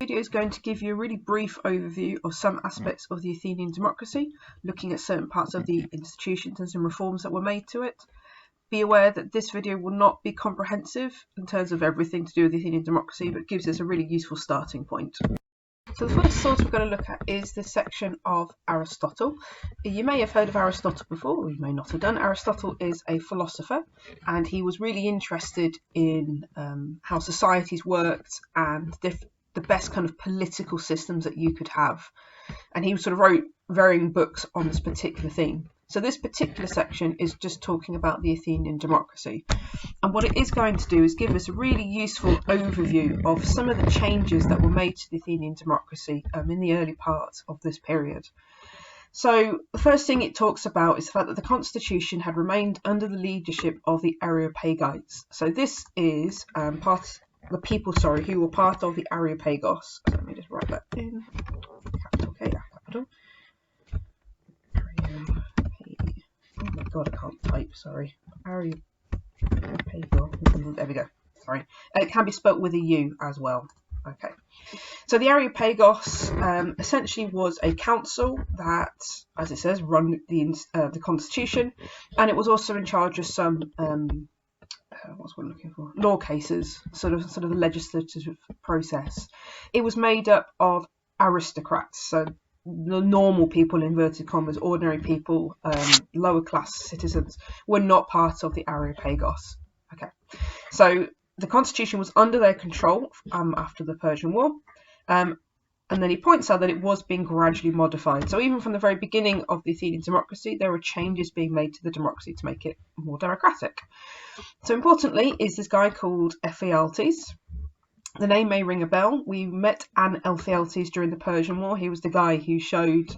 Video is going to give you a really brief overview of some aspects of the Athenian democracy, looking at certain parts of the institutions and some reforms that were made to it. Be aware that this video will not be comprehensive in terms of everything to do with the Athenian democracy, but gives us a really useful starting point. So the first source we're going to look at is this section of Aristotle. You may have heard of Aristotle before, or you may not have done. Aristotle is a philosopher, and he was really interested in how societies worked and the best kind of political systems that you could have. And he sort of wrote varying books on this particular theme. So this particular section is just talking about the Athenian democracy. And what it is going to do is give us a really useful overview of some of the changes that were made to the Athenian democracy in the early parts of this period. So the first thing it talks about is the fact that the constitution had remained under the leadership of the Areopagites. So this is the people, who were part of the Areopagos. So let me just write that in. Capital K, capital. Oh my god, I can't type, sorry. Areopagos. There we go. Sorry. It can be spelt with a U as well. Okay. So the Areopagos essentially was a council that, as it says, run the constitution, and it was also in charge of some what's what I'm looking for? Law cases, sort of a legislative process. It was made up of aristocrats, so the normal people, inverted commas, ordinary people, lower class citizens, were not part of the Areopagos. Okay, so the constitution was under their control after the Persian War, and then he points out that it was being gradually modified. So even from the very beginning of the Athenian democracy, there were changes being made to the democracy to make it more democratic. So importantly is this guy called Ephialtes. The name may ring a bell. We met an Ephialtes during the Persian War. He was the guy who showed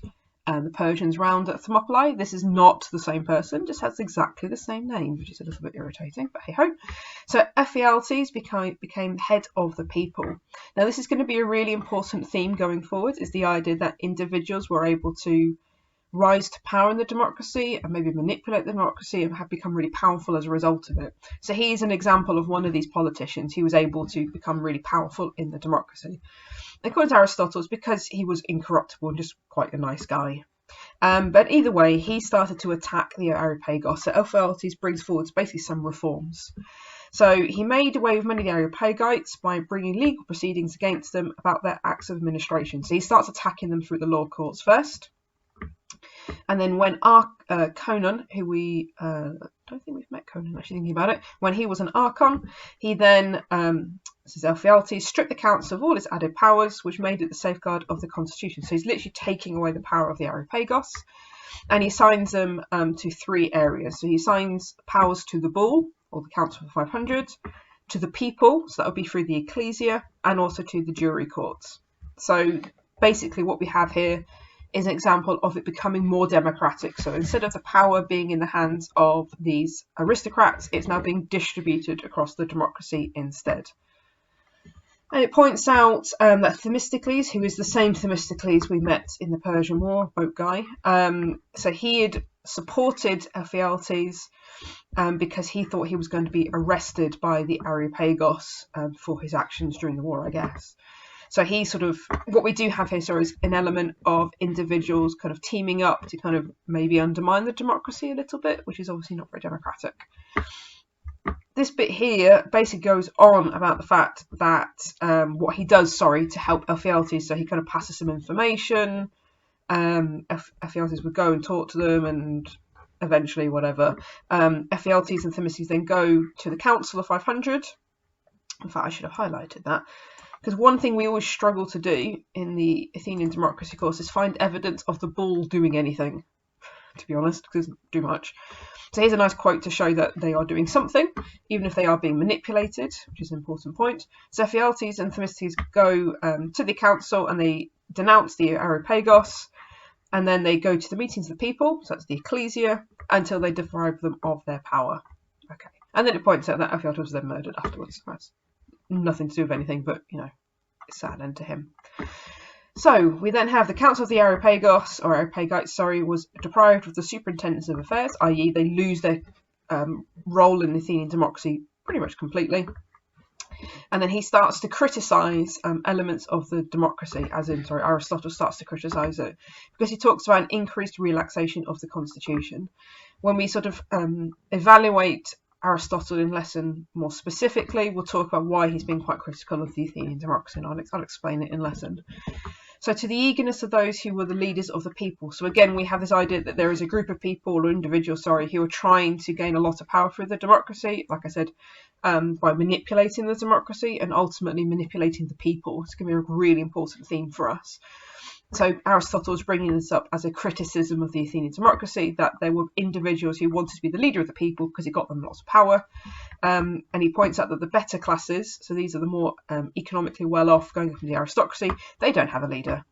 the Persians round at Thermopylae. This is not the same person, just has exactly the same name, which is a little bit irritating, but hey ho. So Ephialtes became head of the people. Now this is going to be a really important theme going forward, is the idea that individuals were able to rise to power in the democracy and maybe manipulate the democracy and have become really powerful as a result of it. So he is an example of one of these politicians who was able to become really powerful in the democracy. According to Aristotle, it's because he was incorruptible and just quite a nice guy. But either way, he started to attack the Areopagos. So Ephialtes brings forward basically some reforms. So he made away with many of the Areopagites by bringing legal proceedings against them about their acts of administration. So he starts attacking them through the law courts first. And then when Conon, who we don't think we've met Conon, actually thinking about it, when he was an archon, he then, this is Ephialtes, stripped the council of all its added powers, which made it the safeguard of the constitution. So he's literally taking away the power of the Areopagos, and he assigns them to three areas. So he assigns powers to the bull, or the council of 500, to the people, so that would be through the ecclesia, and also to the jury courts. So basically what we have here is an example of it becoming more democratic. So instead of the power being in the hands of these aristocrats, it's now being distributed across the democracy instead. And it points out that Themistocles, who is the same Themistocles we met in the Persian War, boat guy, so he had supported Ephialtes because he thought he was going to be arrested by the Areopagos for his actions during the war, I guess. So he what we do have here, is an element of individuals kind of teaming up to kind of maybe undermine the democracy a little bit, which is obviously not very democratic. This bit here basically goes on about the fact that what he does, to help Ephialtes, so he kind of passes some information. Ephialtes would go and talk to them, and eventually whatever. Ephialtes and Themistocles then go to the Council of 500. In fact, I should have highlighted that. Because one thing we always struggle to do in the Athenian democracy course is find evidence of the bull doing anything, to be honest, because it doesn't do much. So here's a nice quote to show that they are doing something, even if they are being manipulated, which is an important point. So Ephialtes and Themistocles go to the council and they denounce the Areopagos, and then they go to the meetings of the people, so that's the ecclesia, until they deprive them of their power. Okay, and then it points out that Ephialtes was then murdered afterwards. That's nothing to do with anything, but it's sad end to him. So we then have the Council of the Areopagos, or Areopagites, was deprived of the superintendence of affairs, i.e. they lose their role in the Athenian democracy pretty much completely. And then he starts to criticise elements of the democracy, Aristotle starts to criticise it, because he talks about an increased relaxation of the constitution. When we sort of evaluate Aristotle in lesson more specifically, we'll talk about why he's been quite critical of the Athenian democracy, and I'll explain it in lesson. So to the eagerness of those who were the leaders of the people. So again, we have this idea that there is a group of people, or individuals, who are trying to gain a lot of power through the democracy, like I said, by manipulating the democracy and ultimately manipulating the people. It's going to be a really important theme for us. So Aristotle is bringing this up as a criticism of the Athenian democracy, that there were individuals who wanted to be the leader of the people because it got them lots of power. And he points out that the better classes, so these are the more economically well-off, going up in the aristocracy, they don't have a leader.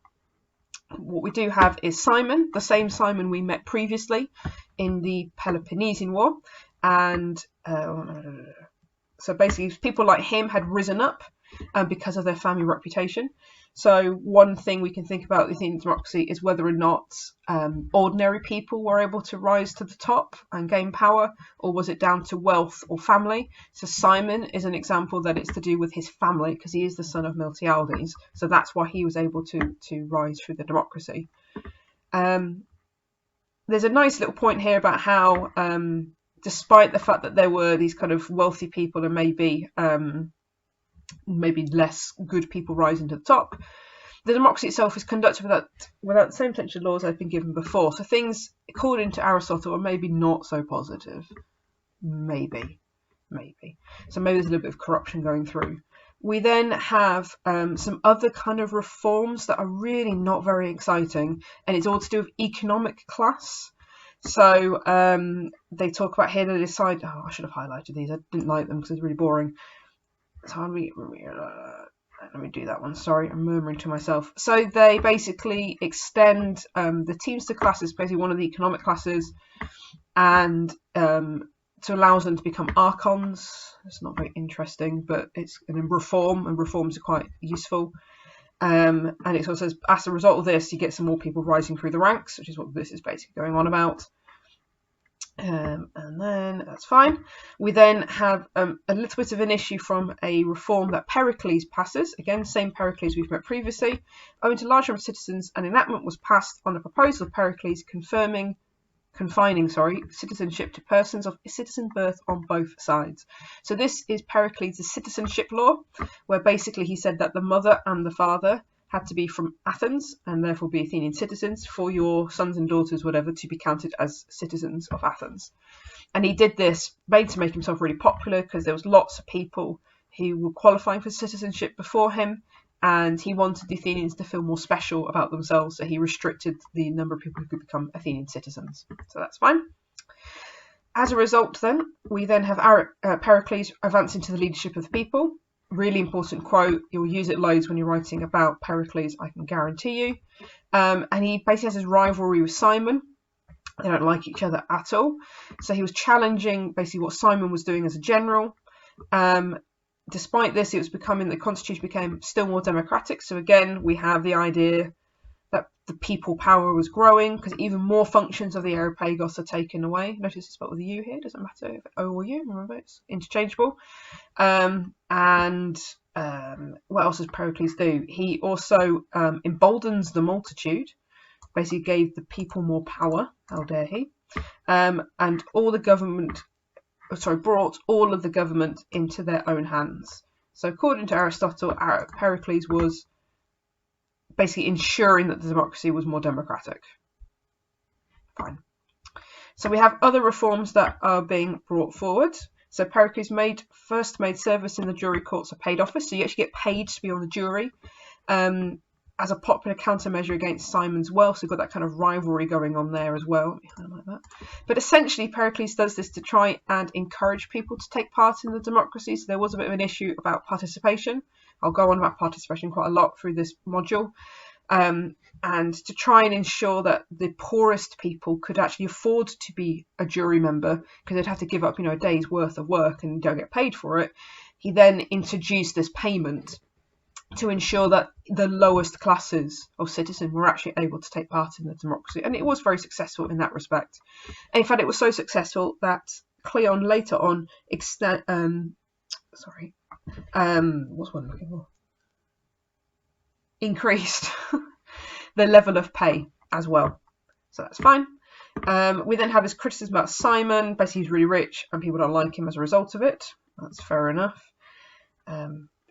What we do have is Cimon, the same Cimon we met previously in the Peloponnesian War. And so basically people like him had risen up because of their family reputation. So one thing we can think about the Athenian democracy is whether or not ordinary people were able to rise to the top and gain power, or was it down to wealth or family? So Cimon is an example that it's to do with his family, because he is the son of Miltiades. So that's why he was able to rise through the democracy. There's a nice little point here about how, despite the fact that there were these kind of wealthy people and maybe less good people rising to the top, the democracy itself is conducted without the same potential laws I've been given before. So things, according to Aristotle, are maybe not so positive. Maybe. So maybe there's a little bit of corruption going through. We then have some other kind of reforms that are really not very exciting, and it's all to do with economic class. So they talk about here, they decide, I should have highlighted these, I didn't like them because it's really boring. So let me do that one. Sorry, I'm murmuring to myself. So they basically extend the Teamster classes, basically one of the economic classes, and to allow them to become archons. It's not very interesting, but it's a reform, and reforms are quite useful. And it also says, as a result of this, you get some more people rising through the ranks, which is what this is basically going on about. And then that's fine. We then have a little bit of an issue from a reform that Pericles passes. Again, same Pericles we've met previously. Owing to large number of citizens, an enactment was passed on the proposal of Pericles confining citizenship to persons of citizen birth on both sides. So this is Pericles' citizenship law, where basically he said that the mother and the father had to be from Athens and therefore be Athenian citizens for your sons and daughters, whatever, to be counted as citizens of Athens. And he did this made to make himself really popular, because there was lots of people who were qualifying for citizenship before him, and he wanted the Athenians to feel more special about themselves, so he restricted the number of people who could become Athenian citizens. So that's fine. As a result, then, we then have Pericles advancing to the leadership of the people. Really important quote. You'll use it loads when you're writing about Pericles, I can guarantee you. And he basically has his rivalry with Cimon. They don't like each other at all. So he was challenging basically what Cimon was doing as a general. Despite this, the constitution became still more democratic. So again, we have the idea that the people power was growing, because even more functions of the Areopagos are taken away. Notice it's spelled with a U here, doesn't matter if O or U, remember it's interchangeable. And what else does Pericles do? He also emboldens the multitude, basically gave the people more power, how dare he, and brought all of the government into their own hands. So according to Aristotle, Pericles was basically ensuring that the democracy was more democratic. Fine. So we have other reforms that are being brought forward. So Pericles first made service in the jury courts a paid office, so you actually get paid to be on the jury, as a popular countermeasure against Cimon's wealth. So we've got that kind of rivalry going on there as well. Like that. But essentially, Pericles does this to try and encourage people to take part in the democracy. So there was a bit of an issue about participation. I'll go on about participation quite a lot through this module. And to try and ensure that the poorest people could actually afford to be a jury member, because they'd have to give up, a day's worth of work and don't get paid for it, he then introduced this payment to ensure that the lowest classes of citizens were actually able to take part in the democracy. And it was very successful in that respect. And in fact, it was so successful that Cleon later on what's one I'm looking for? Increased the level of pay as well. So that's fine. We then have his criticism about Simon. Basically, he's really rich and people don't like him as a result of it. That's fair enough.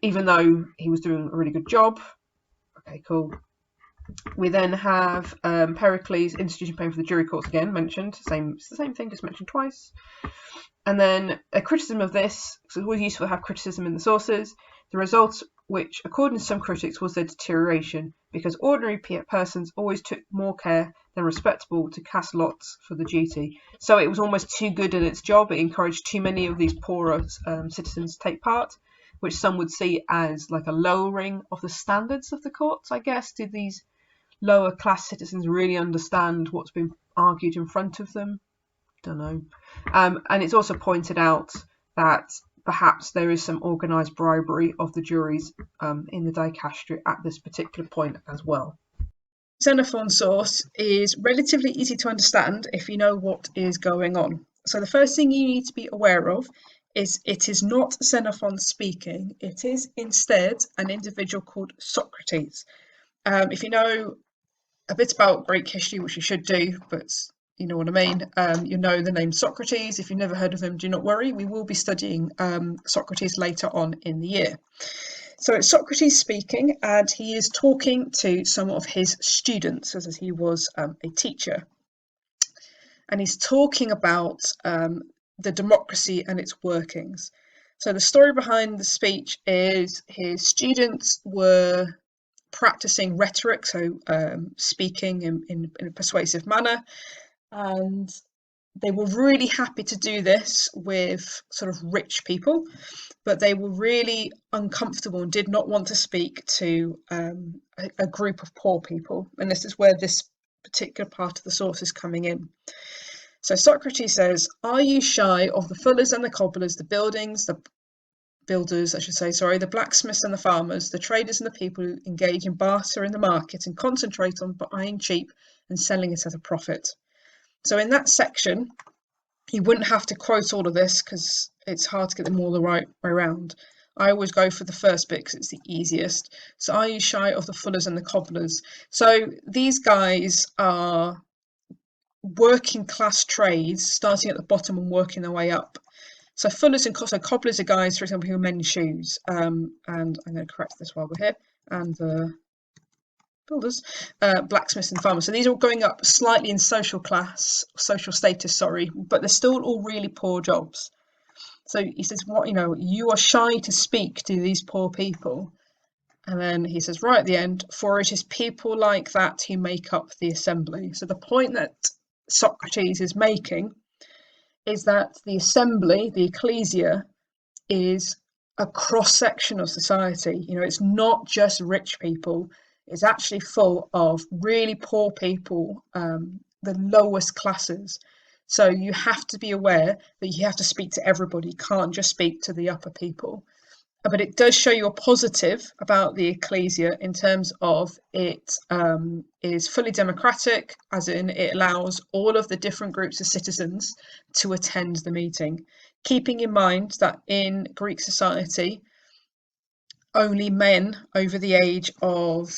Even though he was doing a really good job. Okay, cool. We then have Pericles instituting paying for the jury courts again, mentioned. It's the same thing, just mentioned twice. And then a criticism of this, because it's always useful to have criticism in the sources. The result, which according to some critics was their deterioration, because ordinary persons always took more care than respectable to cast lots for the duty. So it was almost too good at its job. It encouraged too many of these poorer citizens to take part, which some would see as like a lowering of the standards of the courts, I guess. Did these lower class citizens really understand what's been argued in front of them? Don't know. And it's also pointed out that perhaps there is some organised bribery of the juries in the Dicastery at this particular point as well. Xenophon's source is relatively easy to understand if you know what is going on. So the first thing you need to be aware of is it is not Xenophon speaking. It is instead an individual called Socrates. If you know a bit about Greek history, which you should do, but you know what I mean, you know the name Socrates. If you've never heard of him, do not worry. We will be studying Socrates later on in the year. So it's Socrates speaking, and he is talking to some of his students, as he was a teacher. And he's talking about the democracy and its workings. So the story behind the speech is his students were practicing rhetoric, so speaking in a persuasive manner, and they were really happy to do this with sort of rich people, but they were really uncomfortable and did not want to speak to a group of poor people. And this is where this particular part of the source is coming in. So Socrates says, "Are you shy of the fullers and the cobblers, the builders, the blacksmiths and the farmers, the traders and the people who engage in barter in the market and concentrate on buying cheap and selling it at a profit?" So in that section, you wouldn't have to quote all of this because it's hard to get them all the right way around. I always go for the first bit because it's the easiest. So are you shy of the fullers and the cobblers? So these guys are working class trades, starting at the bottom and working their way up. So fullers and cobblers are guys, for example, who mend shoes. And I'm going to correct this while we're here. And the builders, blacksmiths and farmers. So these are all going up slightly in social status, but they're still all really poor jobs. So he says, you are shy to speak to these poor people. And then he says, right at the end, for it is people like that who make up the assembly. So the point that Socrates is making is that the assembly, the ecclesia, is a cross-section of society. It's not just rich people. It's actually full of really poor people, the lowest classes. So you have to be aware that you have to speak to everybody. You can't just speak to the upper people. But it does show you a positive about the ecclesia in terms of it is fully democratic, as in it allows all of the different groups of citizens to attend the meeting. Keeping in mind that in Greek society, only men over the age of,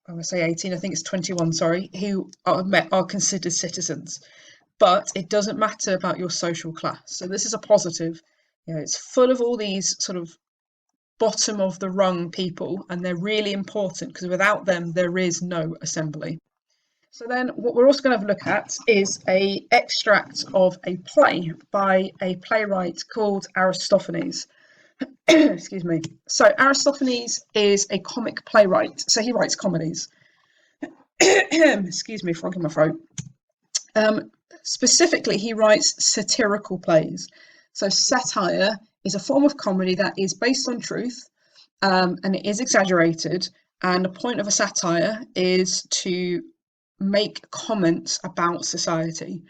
I would say 18, I think it's 21, who are considered citizens. But it doesn't matter about your social class. So this is a positive. It's full of all these sort of bottom of the rung people, and they're really important because without them, there is no assembly. So then what we're also going to have a look at is an extract of a play by a playwright called Aristophanes. Excuse me. So Aristophanes is a comic playwright. So he writes comedies. Excuse me, frog in my throat. Specifically, he writes satirical plays. So satire is a form of comedy that is based on truth, and it is exaggerated. And the point of a satire is to make comments about society.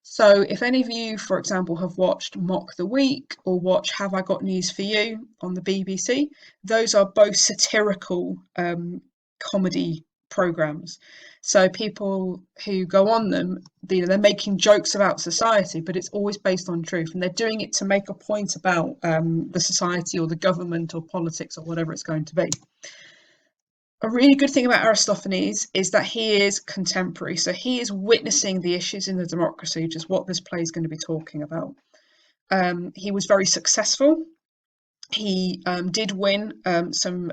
So if any of you, for example, have watched Mock the Week or watch Have I Got News for You on the BBC, those are both satirical comedy programs. So people who go on them, they're making jokes about society, but it's always based on truth, and they're doing it to make a point about the society or the government or politics or whatever it's going to be. A really good thing about Aristophanes is that he is contemporary, so he is witnessing the issues in the democracy, which is what this play is going to be talking about. He was very successful. He did win some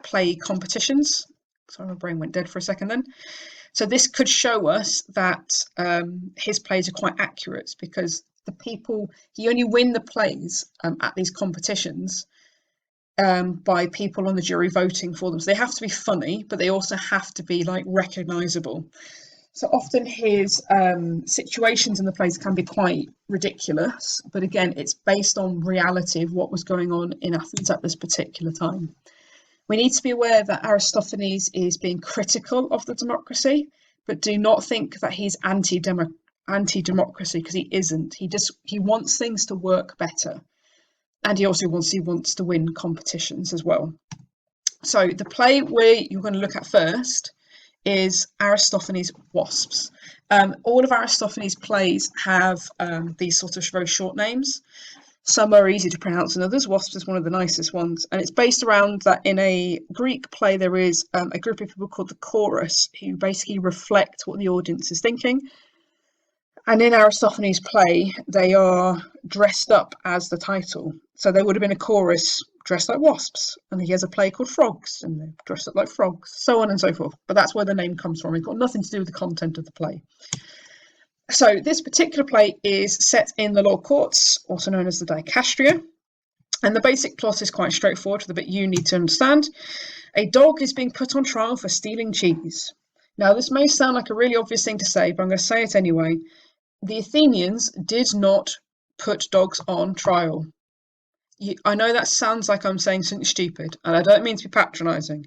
play competitions. Sorry, my brain went dead for a second then. So this could show us that his plays are quite accurate, because he only win the plays at these competitions by people on the jury voting for them. So they have to be funny, but they also have to be like recognisable. So often his situations in the plays can be quite ridiculous, but again, it's based on reality of what was going on in Athens at this particular time. We need to be aware that Aristophanes is being critical of the democracy, but do not think that he's anti-democracy, because he isn't. He wants things to work better, and he also wants to win competitions as well. So the play you're going to look at first is Aristophanes' Wasps. All of Aristophanes' plays have these sort of very short names. Some are easy to pronounce than others. Wasps is one of the nicest ones, and it's based around that in a Greek play there is a group of people called the chorus, who basically reflect what the audience is thinking. And in Aristophanes' play, they are dressed up as the title. So they would have been a chorus dressed like wasps, and he has a play called Frogs, and they're dressed up like frogs, so on and so forth. But that's where the name comes from. It's got nothing to do with the content of the play. So this particular play is set in the law courts, also known as the Dicastria. And the basic plot is quite straightforward, for the bit you need to understand. A dog is being put on trial for stealing cheese. Now, this may sound like a really obvious thing to say, but I'm going to say it anyway. The Athenians did not put dogs on trial. I know that sounds like I'm saying something stupid, and I don't mean to be patronising,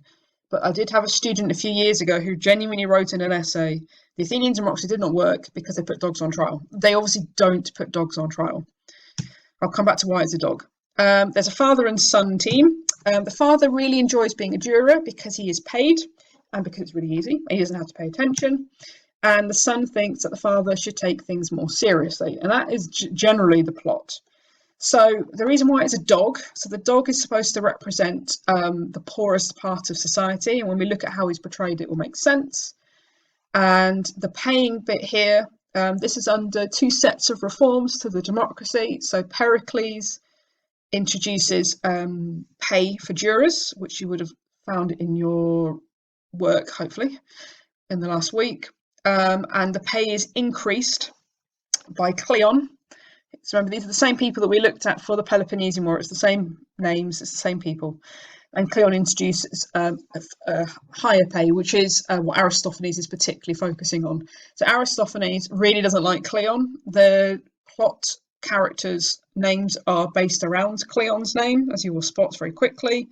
but I did have a student a few years ago who genuinely wrote in an essay, the Athenian democracy did not work because they put dogs on trial. They obviously don't put dogs on trial. I'll come back to why it's a dog. There's a father and son team. The father really enjoys being a juror because he is paid, and because it's really easy. He doesn't have to pay attention. And the son thinks that the father should take things more seriously, and that is generally the plot. So the reason why it's a dog, so the dog is supposed to represent the poorest part of society, and when we look at how he's portrayed, it will make sense. And the paying bit here, this is under two sets of reforms to the democracy. So Pericles introduces pay for jurors, which you would have found in your work, hopefully, in the last week. And the pay is increased by Cleon. So remember, these are the same people that we looked at for the Peloponnesian War. It's the same names, it's the same people. And Cleon introduces a higher pay, which is what Aristophanes is particularly focusing on. So Aristophanes really doesn't like Cleon. The plot characters' names are based around Cleon's name, as you will spot very quickly.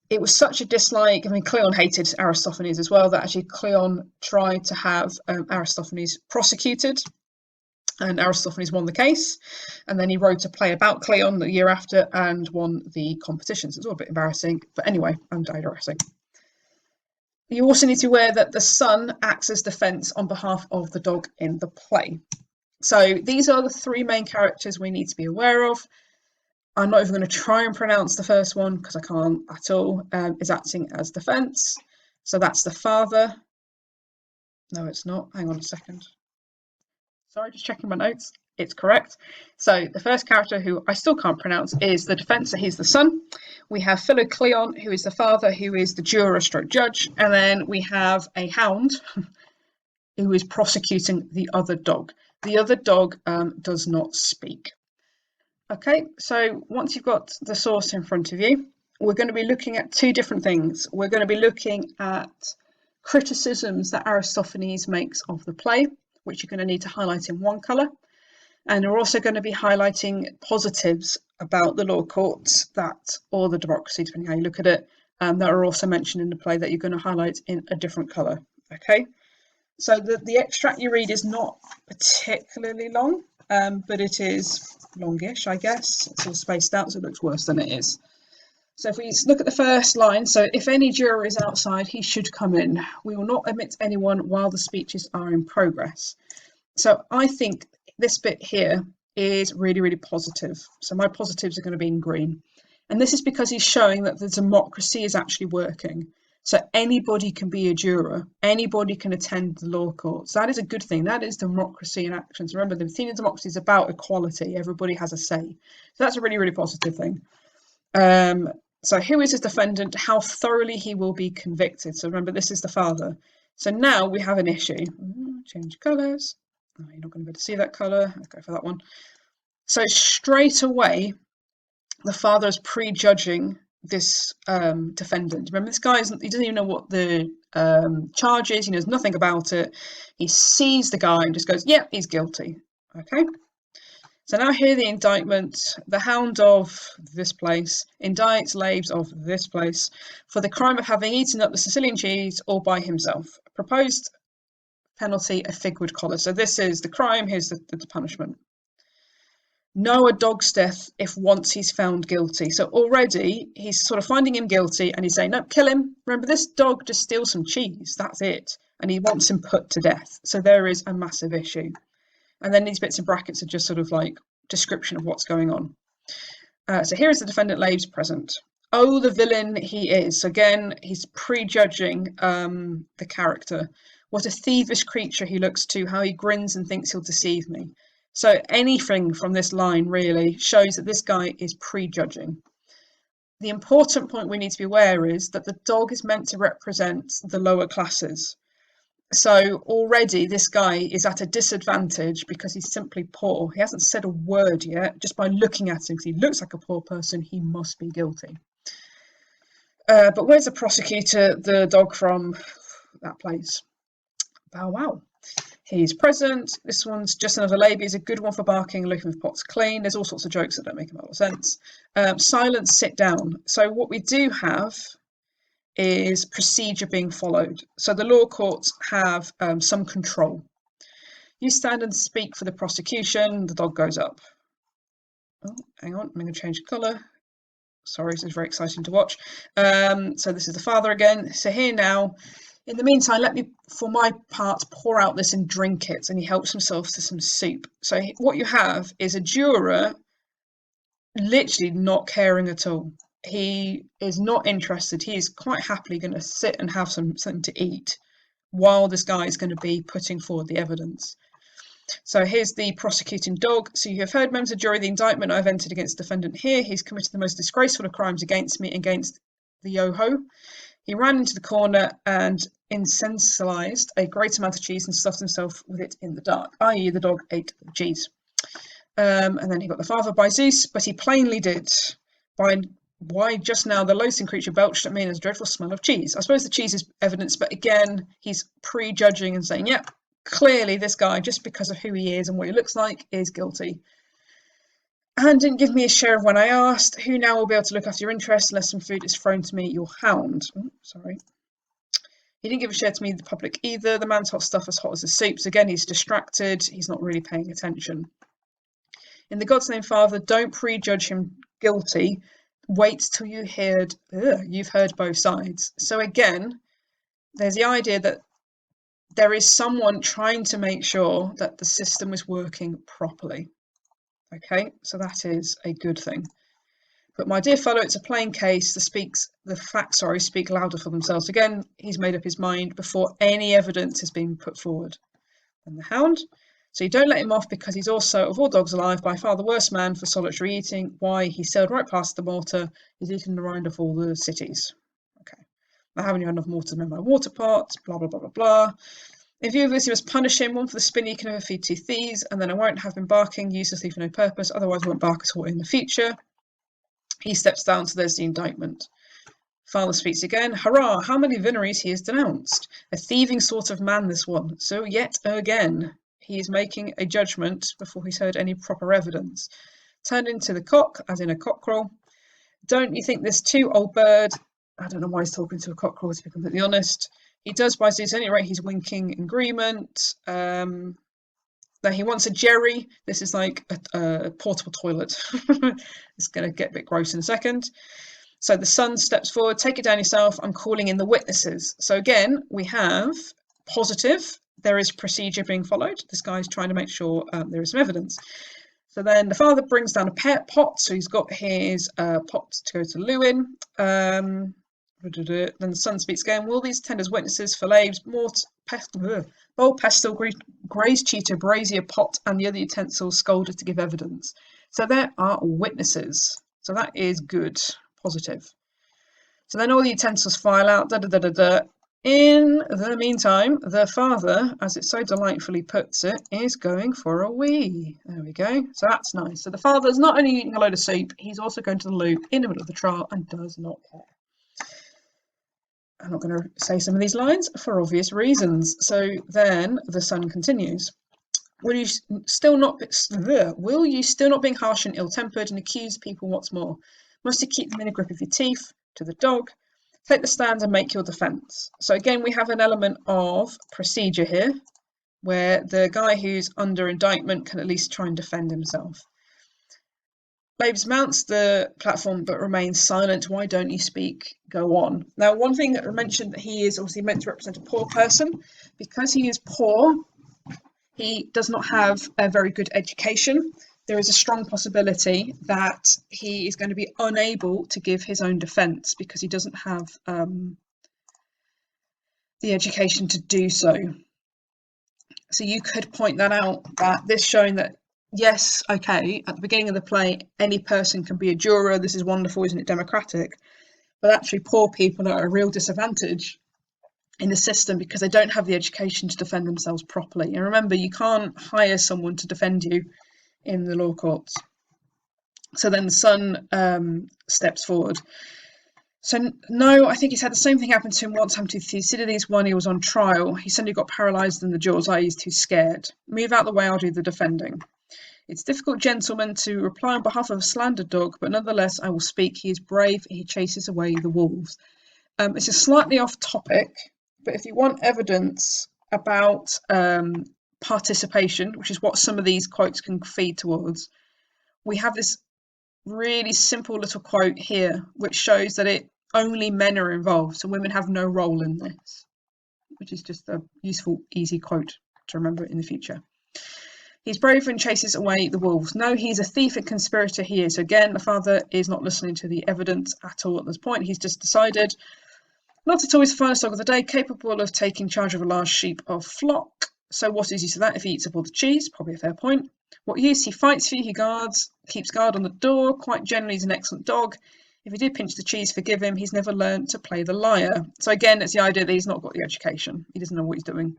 It was such a dislike. I mean, Cleon hated Aristophanes as well, that actually Cleon tried to have Aristophanes prosecuted, and Aristophanes won the case. And then he wrote a play about Cleon the year after and won the competitions. It's all a bit embarrassing, but anyway, I'm digressing. You also need to be aware that the son acts as defence on behalf of the dog in the play. So these are the three main characters we need to be aware of. I'm not even going to try and pronounce the first one because I can't at all, is acting as defence. So that's the father. No, it's not. Hang on a second. Sorry, just checking my notes. It's correct. So the first character, who I still can't pronounce, is the defence. So he's the son. We have Philocleon, who is the father, who is the juror stroke judge. And then we have a hound who is prosecuting the other dog. The other dog does not speak. Okay, so once you've got the source in front of you, we're going to be looking at two different things. We're going to be looking at criticisms that Aristophanes makes of the play, which you're going to need to highlight in one colour. And we're also going to be highlighting positives about the law courts or the democracy, depending how you look at it, that are also mentioned in the play that you're going to highlight in a different colour. Okay, so the extract you read is not particularly long, but it is longish, I guess. It's all spaced out, so it looks worse than it is. So if we look at the first line, so if any juror is outside, he should come in. We will not admit anyone while the speeches are in progress. So I think this bit here is really, really positive. So my positives are going to be in green. And this is because he's showing that the democracy is actually working. So anybody can be a juror, anybody can attend the law courts. That is a good thing. That is democracy in action. So remember, the Athenian democracy is about equality. Everybody has a say. So that's a really, really positive thing. So who is his defendant? How thoroughly he will be convicted. So remember, this is the father. So now we have an issue. Change colours. Oh, you're not going to be able to see that colour. I'll go for that one. So straight away, the father is prejudging this defendant. Remember, this guy he doesn't even know what the charge is. He knows nothing about it. He sees the guy and just goes, "Yep, he's guilty." Okay. So now here the indictment. The hound of this place indicts Labes of this place for the crime of having eaten up the Sicilian cheese all by himself. Proposed penalty, a figwood collar. So this is the crime. Here's the punishment. No, a dog's death if once he's found guilty. So already he's sort of finding him guilty and he's saying, no, kill him. Remember, this dog just steals some cheese. That's it. And he wants him put to death. So there is a massive issue. And then these bits in brackets are just sort of like description of what's going on. So here is the defendant Labes present. Oh, the villain he is. So again, he's prejudging the character. What a thievish creature he looks to, how he grins and thinks he'll deceive me. So anything from this line really shows that this guy is prejudging. The important point we need to be aware is that the dog is meant to represent the lower classes. So already this guy is at a disadvantage because he's simply poor. He hasn't said a word yet. Just by looking at him, because he looks like a poor person, he must be guilty. But where's the prosecutor, the dog from that place? Bow wow. He's present. This one's just another Labe. He's a good one for barking, looking for pots clean. There's all sorts of jokes that don't make a lot of sense. Silence, sit down. So what we do have is procedure being followed. So the law courts have some control. You stand and speak for the prosecution. The dog goes up. Oh, hang on, I'm going to change colour. Sorry, this is very exciting to watch. So this is the father again. So here now, in the meantime, let me, for my part, pour out this and drink it. And he helps himself to some soup. So what you have is a juror literally not caring at all. He is not interested. He is quite happily going to sit and have something to eat while this guy is going to be putting forward the evidence. So here's the prosecuting dog. So you have heard, members of the jury, the indictment I've entered against the defendant here. He's committed the most disgraceful of crimes against me, against the Yoho. He ran into the corner and insensialized a great amount of cheese and stuffed himself with it in the dark, i.e. the dog ate the cheese. And then he got the father by Zeus, but he plainly did. Why just now the loathsome creature belched at me and there's a dreadful smell of cheese. I suppose the cheese is evidence, but again, he's prejudging and saying, yep, clearly this guy, just because of who he is and what he looks like, is guilty. And didn't give me a share of when I asked. Who now will be able to look after your interests unless some food is thrown to me, your hound? Oh, sorry. He didn't give a share to me, the public, either. The man's hot stuff as hot as the soup. So again, he's distracted. He's not really paying attention. In the God's name, Father, don't prejudge him guilty. Wait till you've heard both sides. So again, there's the idea that there is someone trying to make sure that the system is working properly. Okay, so that is a good thing. But my dear fellow, it's a plain case. The facts speak louder for themselves. Again, he's made up his mind before any evidence has been put forward. And the hound. So you don't let him off because he's also, of all dogs alive, by far the worst man for solitary eating. Why? He sailed right past the mortar. He's eaten the rind of all the cities. Okay. I haven't had enough mortar in my water pot. Blah, blah, blah, blah, blah. In view of this, you must punish him. One for the spin you can never feed two thieves, and then I won't have been barking uselessly for no purpose. Otherwise, I won't bark at all in the future. He steps down, so there's the indictment. Father speaks again. Hurrah! How many vineries he has denounced. A thieving sort of man, this one. So yet again, he is making a judgment before he's heard any proper evidence. Turned into the cock, as in a cockerel. Don't you think this too, old bird? I don't know why he's talking to a cockerel, to be completely honest. He does by Zeus, at any rate, he's winking agreement. Then he wants a jerry. This is like a portable toilet. It's going to get a bit gross in a second. So the son steps forward, take it down yourself, I'm calling in the witnesses. So again, we have positive, there is procedure being followed. This guy's trying to make sure there is some evidence. So then the father brings down a pot, so he's got his pot to go to Lewin. Then the son speaks again. Will these attend as witnesses for Labes, bowl, pestle, graze, cheetah, brazier, pot, and the other utensils scolded to give evidence? So there are witnesses. So that is good, positive. So then all the utensils file out. In the meantime, the father, as it so delightfully puts it, is going for a wee. There we go. So that's nice. So the father's not only eating a load of soup, he's also going to the loo in the middle of the trial and does not care. I'm not going to say some of these lines for obvious reasons. So then the son continues. Will you still not being harsh and ill-tempered and accuse people what's more? Must you keep them in a grip of your teeth? To the dog. Take the stand and make your defence. So again, we have an element of procedure here, where the guy who's under indictment can at least try and defend himself. Labes mounts the platform but remains silent. Why don't you speak? Go on. Now, one thing that I mentioned, that he is obviously meant to represent a poor person. Because he is poor, he does not have a very good education. There is a strong possibility that he is going to be unable to give his own defence because he doesn't have the education to do so. So you could point that out, that this showing that, yes, okay, at the beginning of the play, any person can be a juror. This is wonderful, isn't it democratic? But actually, poor people are at a real disadvantage in the system because they don't have the education to defend themselves properly. And remember, you can't hire someone to defend you in the law courts. So then the son steps forward. So no, I think he's had the same thing happen to him once, happened to Thucydides when he was on trial. He suddenly got paralysed in the jaws, i.e. he's too scared. Move out the way, I'll do the defending. It's difficult, gentlemen, to reply on behalf of a slandered dog, but nonetheless I will speak. He is brave, he chases away the wolves. This is slightly off topic, but if you want evidence about participation, which is what some of these quotes can feed towards, we have this really simple little quote here, which shows that only men are involved, so women have no role in this, which is just a useful, easy quote to remember in the future. He's brave and chases away the wolves. No, he's a thief and conspirator he is. So again, the father is not listening to the evidence at all at this point. He's just decided not at all his finest dog of the day, capable of taking charge of a large sheep of flock. So what is use to that if he eats up all the cheese? Probably a fair point. What use? He fights for you, he keeps guard on the door. Quite generally, he's an excellent dog. If he did pinch the cheese, forgive him. He's never learned to play the liar. So again, it's the idea that he's not got the education. He doesn't know what he's doing.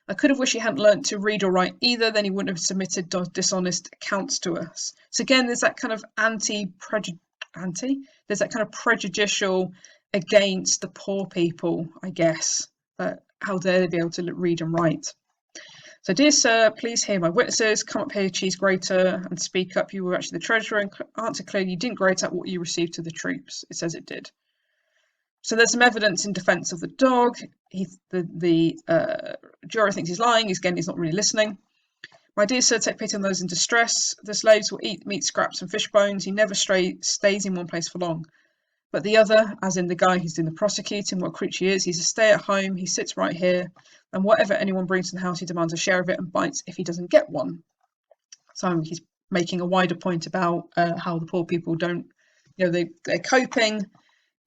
I could have wished he hadn't learnt to read or write either, then he wouldn't have submitted dishonest accounts to us. So again, there's that kind of there's that kind of prejudicial against the poor people, I guess, that how dare they be able to read and write. So, dear sir, please hear my witnesses. Come up here, cheese grater, and speak up. You were actually the treasurer, and answer clearly you didn't grate out what you received to the troops. It says it did. So there's some evidence in defence of the dog. The juror thinks he's lying. He's not really listening. My dear sir, take pity on those in distress. The slaves will eat meat scraps and fish bones. He never stays in one place for long. But the other, as in the guy who's doing the prosecuting, what a creature he is, he's a stay at home. He sits right here, and whatever anyone brings to the house, he demands a share of it and bites if he doesn't get one. So he's making a wider point about how the poor people don't, they're coping.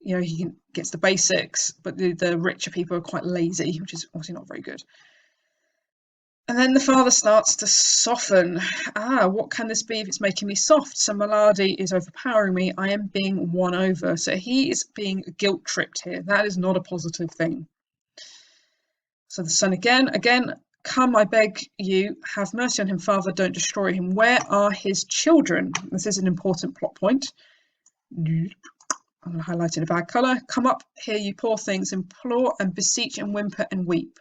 He gets the basics, but the richer people are quite lazy, which is obviously not very good. And then the father starts to soften. What can this be if it's making me soft? So malady is overpowering me. I am being won over. So he is being guilt tripped here. That is not a positive thing. So the son again, come, I beg you, have mercy on him, father, don't destroy him. Where are his children? This is an important plot point. I'm going to highlight in a bad colour. Come up here, you poor things, implore and beseech and whimper and weep.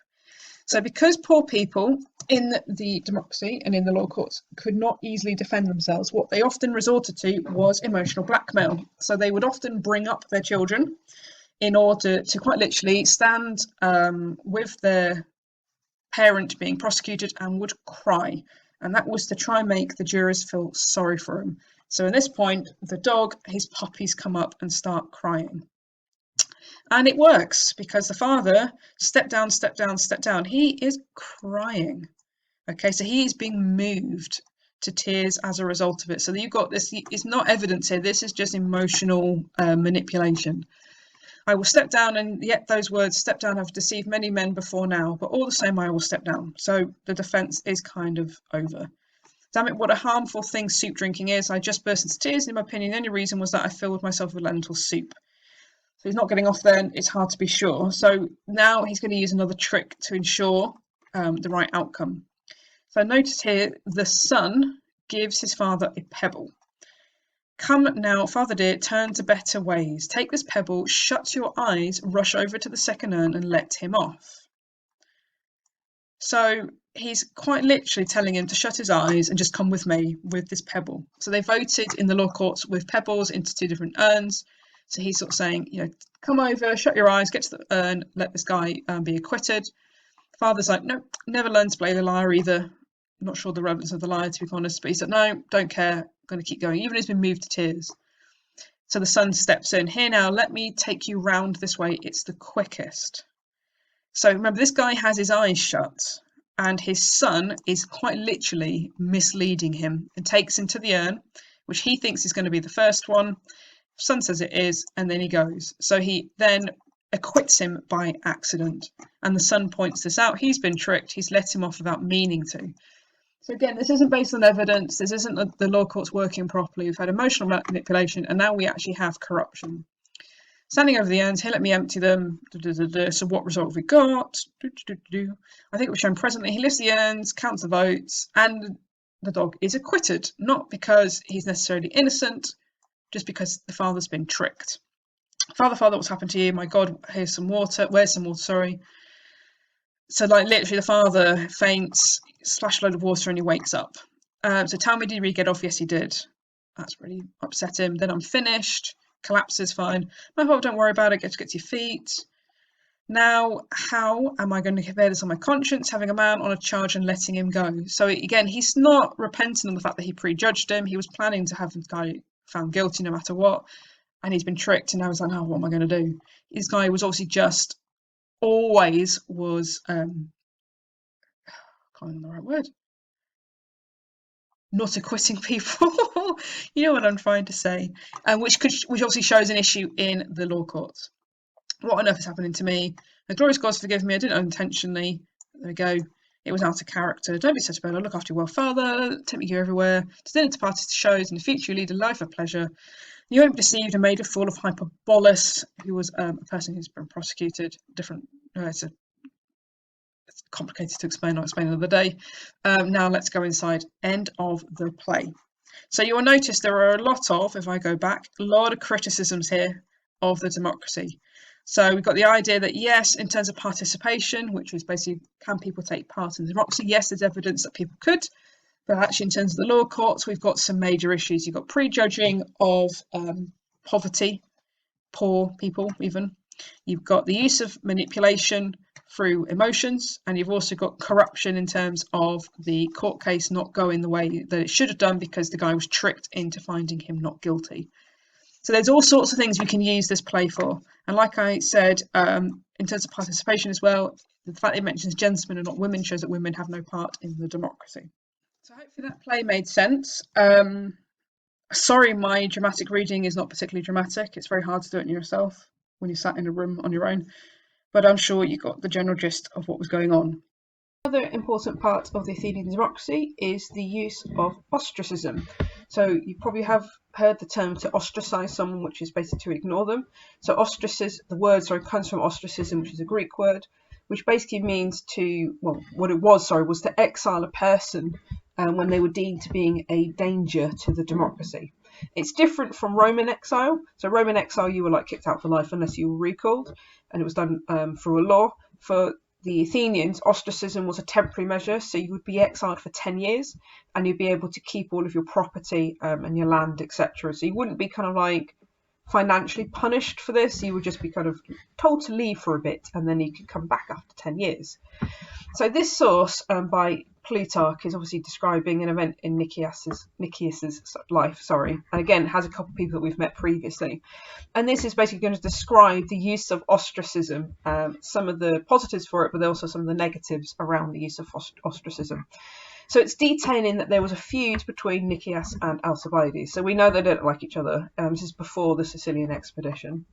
So because poor people in the democracy and in the law courts could not easily defend themselves, what they often resorted to was emotional blackmail. So they would often bring up their children in order to quite literally stand with their parent being prosecuted and would cry. And that was to try and make the jurors feel sorry for him. So at this point, the dog, his puppies come up and start crying. And it works because the father, step down, step down, step down. He is crying. Okay, so he is being moved to tears as a result of it. So you've got this, it's not evidence here, this is just emotional manipulation. I will step down, and yet those words, step down, have deceived many men before now, but all the same I will step down. So the defence is kind of over. Damn it, what a harmful thing soup drinking is. I just burst into tears. In my opinion, the only reason was that I filled myself with lentil soup. So he's not getting off there, it's hard to be sure. So now he's going to use another trick to ensure the right outcome. So notice here, the son gives his father a pebble. Come now, father dear, turn to better ways. Take this pebble, shut your eyes, rush over to the second urn and let him off. So he's quite literally telling him to shut his eyes and just come with me with this pebble. So they voted in the law courts with pebbles into 2 different urns. So he's sort of saying, come over, shut your eyes, get to the urn, let this guy be acquitted. Father's like, no, never learned to play the liar either. I'm not sure the relevance of the liar, to be honest, but he said, no, don't care, I'm going to keep going, even as he's been moved to tears. So the son steps in. Here now, let me take you round this way, it's the quickest. So remember, this guy has his eyes shut, and his son is quite literally misleading him and takes him to the urn, which he thinks is going to be the first one. Son says it is, and then he goes. So he then acquits him by accident, and the son points this out. He's been tricked. He's let him off without meaning to. So again, this isn't based on evidence. This isn't the law courts working properly. We've had emotional manipulation, and now we actually have corruption. Standing over the urns, here, let me empty them. So what result have we got? I think it was shown presently. He lifts the urns, counts the votes, and the dog is acquitted. Not because he's necessarily innocent, just because the father's been tricked. Father, what's happened to you? My God, here's some water. Where's some water? Sorry. So like literally the father faints, splash a load of water, and he wakes up. So tell me, did he really get off? Yes, he did. That's really upset him. Then I'm finished. Collapses, fine. My father, don't worry about it. Get to your feet. Now, how am I going to bear this on my conscience, having a man on a charge and letting him go? So again, he's not repenting on the fact that he prejudged him. He was planning to have the guy found guilty no matter what, and he's been tricked, and now he's like, oh, what am I going to do? This guy was obviously just always was can't remember the right word, not acquitting people. You know what I'm trying to say, which obviously shows an issue in the law courts. What on earth is happening to me? The glorious gods forgive me, I didn't unintentionally. There we go. It was out of character. Don't be such a bad. Look after your well, father. Take me everywhere. To dinner, to parties, to shows. In the future, you lead a life of pleasure. You won't be deceived and made a fool of Hyperbolus, who was a person who's been prosecuted. Different. It's complicated to explain. I'll explain another day. Now let's go inside. End of the play. So you will notice there are a lot of, if I go back, a lot of criticisms here of the democracy. So we've got the idea that, yes, in terms of participation, which is basically, can people take part in democracy? Yes, there's evidence that people could, but actually in terms of the law courts, we've got some major issues. You've got prejudging of poverty, poor people even. You've got the use of manipulation through emotions, and you've also got corruption in terms of the court case not going the way that it should have done because the guy was tricked into finding him not guilty. So there's all sorts of things we can use this play for. And like I said, in terms of participation as well, the fact it mentions gentlemen and not women shows that women have no part in the democracy. So hopefully that play made sense. Sorry, my dramatic reading is not particularly dramatic. It's very hard to do it yourself when you're sat in a room on your own. But I'm sure you got the general gist of what was going on. Another important part of the Athenian democracy is the use of ostracism. So you probably have heard the term to ostracize someone, which is basically to ignore them. So ostracism, the word, comes from ostracism, which is a Greek word, which basically means to, was to exile a person when they were deemed to being a danger to the democracy. It's different from Roman exile. So Roman exile, you were kicked out for life unless you were recalled, and it was done through a law. For the Athenians, ostracism was a temporary measure, so you would be exiled for 10 years and you'd be able to keep all of your property and your land, etc. So you wouldn't be financially punished for this, you would just be told to leave for a bit and then you could come back after 10 years. So this source by Plutarch is obviously describing an event in Nicias's life, and again has a couple of people that we've met previously. And this is basically going to describe the use of ostracism, some of the positives for it, but also some of the negatives around the use of ostracism. So it's detailing that there was a feud between Nicias and Alcibiades. So we know they don't like each other. This is before the Sicilian expedition.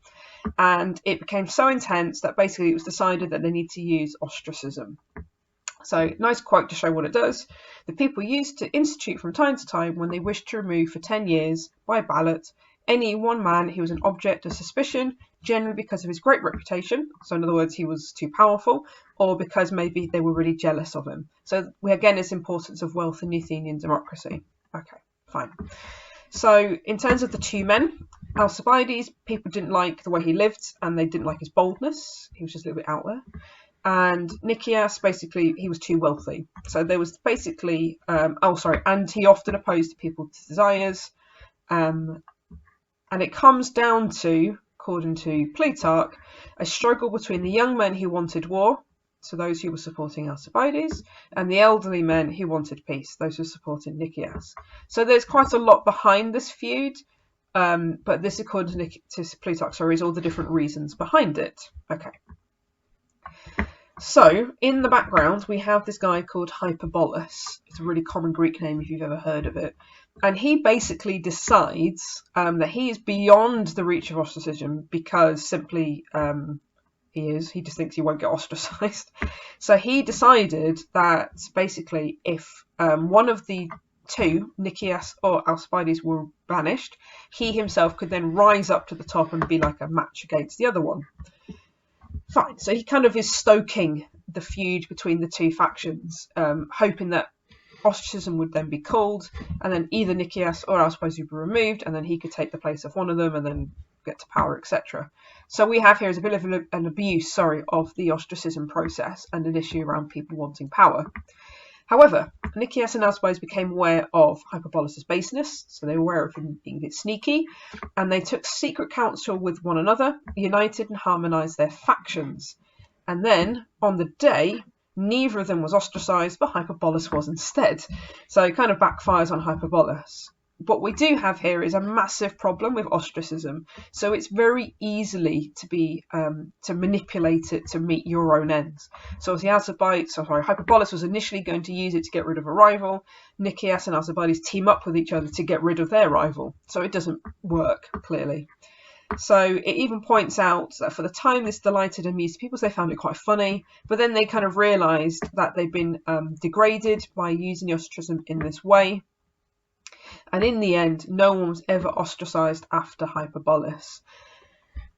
And it became so intense that basically it was decided that they need to use ostracism. So nice quote to show what it does. The people used to institute from time to time when they wished to remove for 10 years by ballot any one man who was an object of suspicion, generally because of his great reputation. So in other words, he was too powerful, or because maybe they were really jealous of him. So we again, it's importance of wealth in the Athenian democracy. Okay, fine. So in terms of the two men, Alcibiades, people didn't like the way he lived and they didn't like his boldness. He was just a little bit out there. And Nicias, basically, he was too wealthy. So there was basically, and he often opposed people's desires. And it comes down to, according to Plutarch, a struggle between the young men who wanted war, so those who were supporting Alcibiades, and the elderly men who wanted peace, those who were supporting Nicias. So there's quite a lot behind this feud, but this, according to Plutarch, is all the different reasons behind it. Okay. So, in the background, we have this guy called Hyperbolus. It's a really common Greek name if you've ever heard of it. And he basically decides that he is beyond the reach of ostracism because simply he just thinks he won't get ostracized. So he decided that basically if one of the two, Nicias or Alcibiades, were banished, he himself could then rise up to the top and be like a match against the other one. Fine, so he kind of is stoking the feud between the two factions, hoping that ostracism would then be called, and then either Nicias or Alcibiades would be removed, and then he could take the place of one of them and then get to power, etc. So we have here is a bit of an abuse, of the ostracism process and an issue around people wanting power. However, Nicias and Alcibiades became aware of Hyperbolus' baseness, so they were aware of him being a bit sneaky, and they took secret counsel with one another, united and harmonised their factions. And then, on the day, neither of them was ostracised, but Hyperbolus was instead. So it kind of backfires on Hyperbolus. What we do have here is a massive problem with ostracism. So it's very easily to manipulate it to meet your own ends. So as Hyperbolus was initially going to use it to get rid of a rival. Nicias and Alcibiades team up with each other to get rid of their rival. So it doesn't work, clearly. So it even points out that for the time this delighted and amused people, so they found it quite funny, but then they kind of realised that they've been degraded by using ostracism in this way. And in the end, no one was ever ostracised after Hyperbolus.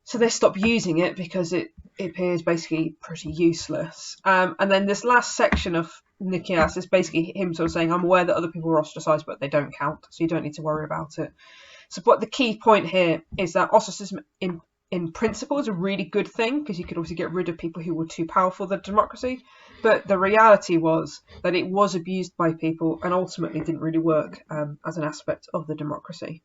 So they stopped using it because it appears basically pretty useless. And then this last section of Nicias is basically him sort of saying, I'm aware that other people were ostracised, but they don't count, so you don't need to worry about it. So but the key point here is that ostracism in principle is a really good thing because you could obviously get rid of people who were too powerful for the democracy. But the reality was that it was abused by people and ultimately didn't really work as an aspect of the democracy.